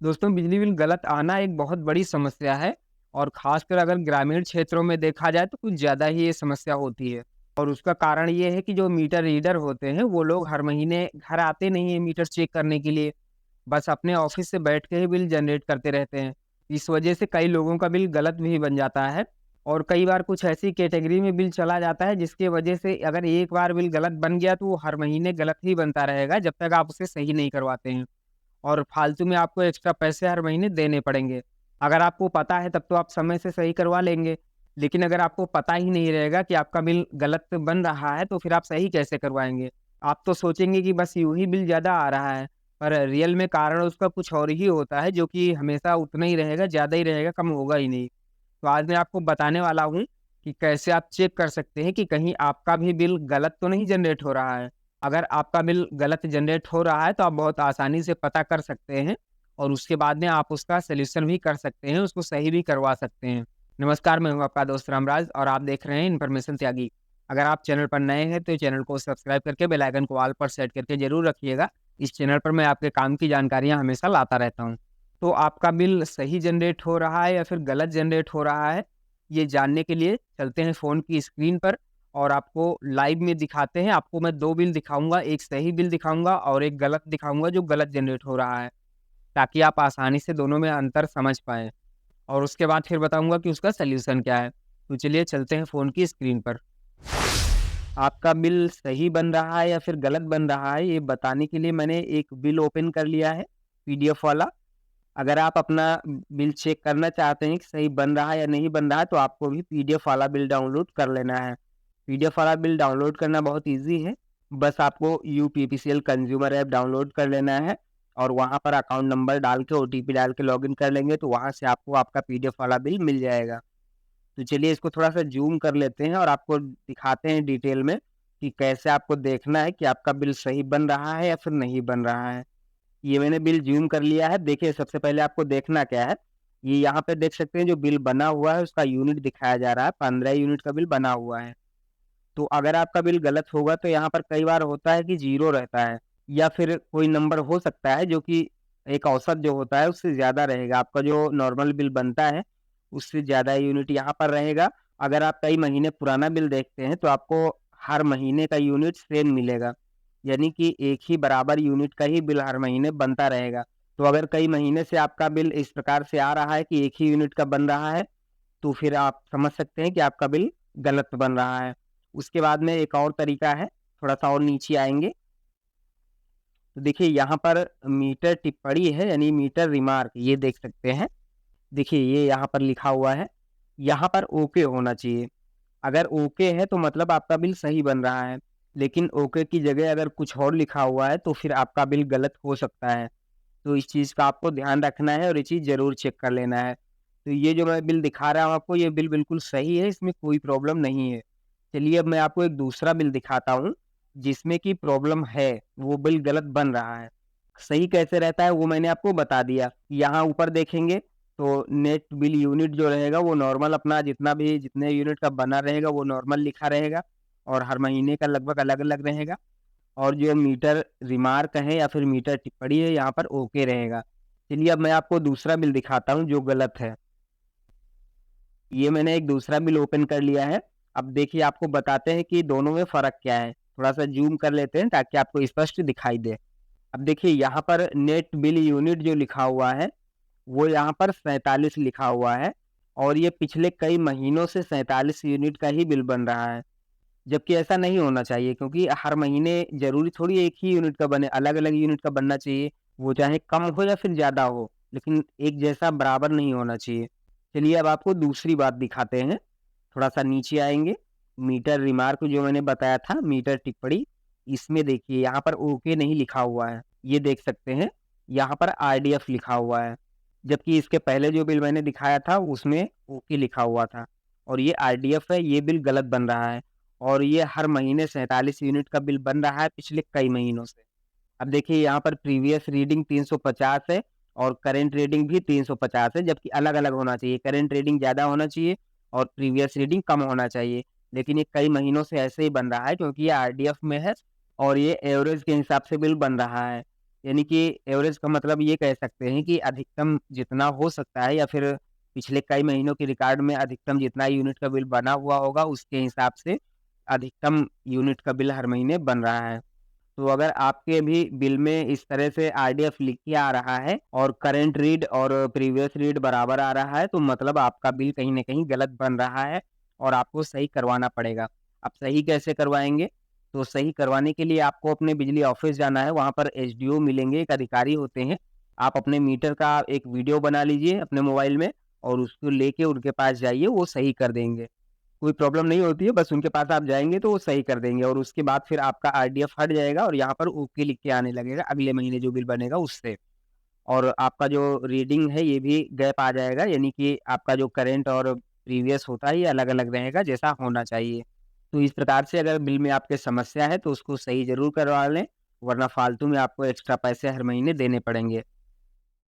दोस्तों, बिजली बिल गलत आना एक बहुत बड़ी समस्या है और ख़ासकर अगर ग्रामीण क्षेत्रों में देखा जाए तो कुछ ज़्यादा ही ये समस्या होती है। और उसका कारण ये है कि जो मीटर रीडर होते हैं, वो लोग हर महीने घर आते नहीं हैं मीटर चेक करने के लिए, बस अपने ऑफ़िस से बैठ के ही बिल जनरेट करते रहते हैं। इस वजह से कई लोगों का बिल गलत भी बन जाता है और कई बार कुछ ऐसी कैटेगरी में बिल चला जाता है जिसकी वजह से अगर एक बार बिल गलत बन गया तो वो हर महीने गलत ही बनता रहेगा जब तक आप उसे सही नहीं करवाते हैं। और फालतू में आपको एक्स्ट्रा पैसे हर महीने देने पड़ेंगे। अगर आपको पता है तब तो आप समय से सही करवा लेंगे, लेकिन अगर आपको पता ही नहीं रहेगा कि आपका बिल गलत बन रहा है तो फिर आप सही कैसे करवाएँगे? आप तो सोचेंगे कि बस यूँ ही बिल ज़्यादा आ रहा है, पर रियल में कारण उसका कुछ और ही होता है जो कि हमेशा उतना ही रहेगा, ज़्यादा ही रहेगा, कम होगा ही नहीं। तो आज मैं आपको बताने वाला हूँ कि कैसे आप चेक कर सकते हैं कि कहीं आपका भी बिल गलत तो नहीं जनरेट हो रहा है। अगर आपका बिल गलत जनरेट हो रहा है तो आप बहुत आसानी से पता कर सकते हैं और उसके बाद में आप उसका सॉल्यूशन भी कर सकते हैं, उसको सही भी करवा सकते हैं। नमस्कार, मैं हूँ आपका दोस्त रामराज और आप देख रहे हैं इन्फॉर्मेशन त्यागी। अगर आप चैनल पर नए हैं तो चैनल को सब्सक्राइब करके बेल आइकन को ऑल पर सेट करके ज़रूर रखिएगा। इस चैनल पर मैं आपके काम की जानकारियाँ हमेशा लाता रहता हूँ। तो आपका बिल सही जनरेट हो रहा है या फिर गलत जनरेट हो रहा है, ये जानने के लिए चलते हैं फ़ोन की स्क्रीन पर और आपको लाइव में दिखाते हैं। आपको मैं 2 बिल दिखाऊँगा, एक सही बिल दिखाऊँगा और एक गलत दिखाऊँगा जो गलत जनरेट हो रहा है, ताकि आप आसानी से दोनों में अंतर समझ पाएँ। और उसके बाद फिर बताऊँगा कि उसका सॉल्यूशन क्या है। तो चलिए चलते हैं फ़ोन की स्क्रीन पर। आपका बिल सही बन रहा है या फिर गलत बन रहा है, ये बताने के लिए मैंने एक बिल ओपन कर लिया है, पीडीएफ वाला। अगर आप अपना बिल चेक करना चाहते हैं कि सही बन रहा है या नहीं बन रहा है, तो आपको भी पीडीएफ वाला बिल डाउनलोड कर लेना है। पीडीएफ वाला बिल डाउनलोड करना बहुत ईज़ी है। बस आपको यूपीपीसीएल कंज्यूमर ऐप डाउनलोड कर लेना है और वहाँ पर अकाउंट नंबर डाल के ओटीपी डाल के लॉगिन कर लेंगे, तो वहाँ से आपको आपका पीडीएफ वाला बिल मिल जाएगा। तो चलिए इसको थोड़ा-सा ज़ूम कर लेते हैं और आपको दिखाते हैं डिटेल में कि कैसे आपको देखना है कि आपका बिल सही बन रहा है या फिर नहीं बन रहा है। ये मैंने बिल ज़ूम कर लिया है। देखिए, सबसे पहले आपको देखना क्या है, ये यहाँ पे देख सकते हैं जो बिल बना हुआ है उसका यूनिट दिखाया जा रहा है, 15 यूनिट का बिल बना हुआ है। तो अगर आपका बिल गलत होगा तो यहाँ पर कई बार होता है कि 0 रहता है या फिर कोई नंबर हो सकता है जो कि एक औसत जो होता है उससे ज़्यादा रहेगा। आपका जो नॉर्मल बिल बनता है, उससे ज़्यादा यूनिट यहाँ पर रहेगा। अगर आप कई महीने पुराना बिल देखते हैं तो आपको हर महीने का यूनिट सेम मिलेगा। यानी कि एक ही बराबर यूनिट का ही बिल हर महीने बनता रहेगा। तो अगर कई महीने से आपका बिल इस प्रकार से आ रहा है कि एक ही यूनिट का बन रहा है, तो फिर आप समझ सकते हैं कि आपका बिल गलत बन रहा है। उसके बाद में एक और तरीका है, थोड़ा-सा और नीचे आएँगे, तो देखिए यहाँ पर मीटर टिप्पणी है यानी मीटर रिमार्क ये देख सकते हैं। देखिए ये यहाँ पर लिखा हुआ है, यहाँ पर ओके होना चाहिए। अगर ओके है तो मतलब आपका बिल सही बन रहा है, लेकिन ओके की जगह अगर कुछ और लिखा हुआ है तो फिर आपका बिल गलत हो सकता है। तो इस चीज़ का आपको ध्यान रखना है और ये चीज़ ज़रूर चेक कर लेना है। तो ये जो मैं बिल दिखा रहा हूँ आपको, ये बिल बिल्कुल सही है, इसमें कोई प्रॉब्लम नहीं है। चलिए अब मैं आपको एक दूसरा बिल दिखाता हूँ, जिसमें कि प्रॉब्लम है, वो बिल गलत बन रहा है। सही कैसे रहता है वो मैंने आपको बता दिया। यहाँ ऊपर देखेंगे तो नेट बिल यूनिट जो रहेगा वो नॉर्मल अपना जितना भी जितने यूनिट का बना रहेगा वो नॉर्मल लिखा रहेगा और हर महीने का लगभग अलग-अलग रहेगा। और जो मीटर रिमार्क है या फिर मीटर टिप्पणी है यहाँ पर ओके रहेगा। चलिए अब मैं आपको दूसरा बिल दिखाता हूँ जो गलत है। ये मैंने एक दूसरा बिल ओपन कर लिया है। अब देखिए आपको बताते हैं कि दोनों में फ़र्क क्या है। थोड़ा-सा ज़ूम कर लेते हैं ताकि आपको स्पष्ट दिखाई दे। अब देखिए यहाँ पर नेट बिल यूनिट जो लिखा हुआ है, वो यहाँ पर 47 लिखा हुआ है और ये पिछले कई महीनों से 47 यूनिट का ही बिल बन रहा है। जबकि ऐसा नहीं होना चाहिए क्योंकि हर महीने ज़रूरी थोड़ी एक ही यूनिट का बने, अलग-अलग यूनिट का बनना चाहिए। वो चाहे कम हो या फिर ज़्यादा हो, लेकिन एक जैसा बराबर नहीं होना चाहिए। चलिए अब आपको दूसरी बात दिखाते हैं। थोड़ा-सा नीचे आएँगे, मीटर रिमार्क जो मैंने बताया था, मीटर टिप्पणी, इसमें देखिए यहाँ पर ओके नहीं लिखा हुआ है। ये देख सकते हैं, यहाँ पर आरडीएफ लिखा हुआ है। जबकि इसके पहले जो बिल मैंने दिखाया था उसमें ओके लिखा हुआ था और ये आरडीएफ है, ये बिल गलत बन रहा है। और ये हर महीने 47 यूनिट का बिल बन रहा है पिछले कई महीनों से। अब देखिए यहाँ पर प्रीवियस रीडिंग 350 है और करंट रीडिंग भी 350 है, जबकि अलग-अलग होना चाहिए। करंट रीडिंग ज़्यादा होना चाहिए और प्रीवियस रीडिंग कम होना चाहिए। लेकिन ये कई महीनों से ऐसे ही बन रहा है क्योंकि ये आरडीएफ में है और ये एवरेज के हिसाब से बिल बन रहा है। यानी कि एवरेज का मतलब ये कह सकते हैं कि अधिकतम जितना हो सकता है या फिर पिछले कई महीनों के रिकॉर्ड में अधिकतम जितना यूनिट का बिल बना हुआ होगा, उसके हिसाब से अधिकतम यूनिट का बिल हर महीने बन रहा है। तो अगर आपके भी बिल में इस तरह से आरडीएफ लिख के आ रहा है और करंट रीड और प्रीवियस रीड बराबर आ रहा है, तो मतलब आपका बिल कहीं न कहीं गलत बन रहा है और आपको सही करवाना पड़ेगा। अब सही कैसे करवाएँगे? तो सही करवाने के लिए आपको अपने बिजली ऑफ़िस जाना है, वहाँ पर एसडीओ मिलेंगे, एक अधिकारी होते हैं। आप अपने मीटर का एक वीडियो बना लीजिए अपने मोबाइल में और उसको लेके उनके पास जाइए, वो सही कर देंगे। कोई प्रॉब्लम नहीं होती है, बस उनके पास आप जाएँगे तो वो सही कर देंगे और उसके बाद फिर आपका आरडीएफ हट जाएगा और यहाँ पर ओके लिख के आने लगेगा अगले महीने जो बिल बनेगा उससे। और आपका जो रीडिंग है ये भी गैप आ जाएगा, यानी कि आपका जो करंट और प्रीवियस होता है ये अलग-अलग रहेगा जैसा होना चाहिए। तो इस प्रकार से अगर बिल में आपके समस्या है तो उसको सही ज़रूर करवा लें, वरना फालतू में आपको एक्स्ट्रा पैसे हर महीने देने पड़ेंगे।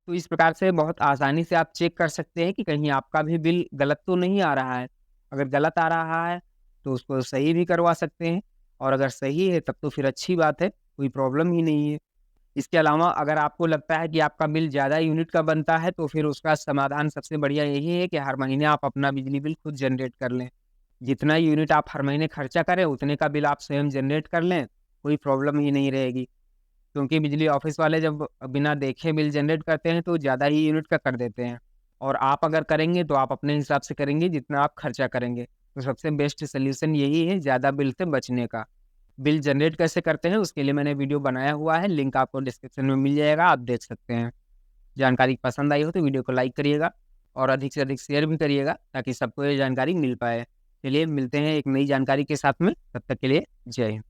तो इस प्रकार से बहुत आसानी से आप चेक कर सकते हैं कि कहीं आपका भी बिल गलत तो नहीं आ रहा है। अगर गलत आ रहा है, तो उसको सही भी करवा सकते हैं और अगर सही है तब तो फिर अच्छी बात है, कोई प्रॉब्लम ही नहीं है। इसके अलावा अगर आपको लगता है कि आपका बिल ज़्यादा यूनिट का बनता है, तो फिर उसका समाधान सबसे बढ़िया यही है कि हर महीने आप अपना बिजली बिल खुद जनरेट कर लें। जितना यूनिट आप हर महीने खर्चा करें, उतने का बिल आप स्वयं जनरेट कर लें, कोई प्रॉब्लम ही नहीं रहेगी। क्योंकि बिजली ऑफ़िस वाले जब बिना देखे बिल जनरेट करते हैं, तो ज़्यादा ही यूनिट का कर देते हैं और आप अगर करेंगे, तो आप अपने हिसाब से करेंगे जितना आप खर्चा करेंगे। तो सबसे बेस्ट सॉल्यूशन यही है ज़्यादा बिल से बचने का। बिल जनरेट कैसे करते हैं, उसके लिए मैंने वीडियो बनाया हुआ है, लिंक आपको डिस्क्रिप्शन में मिल जाएगा, आप देख सकते हैं। जानकारी पसंद आई हो तो वीडियो को लाइक करिएगा और अधिक से अधिक शेयर भी करिएगा, ताकि सबको ये जानकारी मिल पाए। चलिए मिलते हैं एक नई जानकारी के साथ में, तब तक के लिए जय हिंद।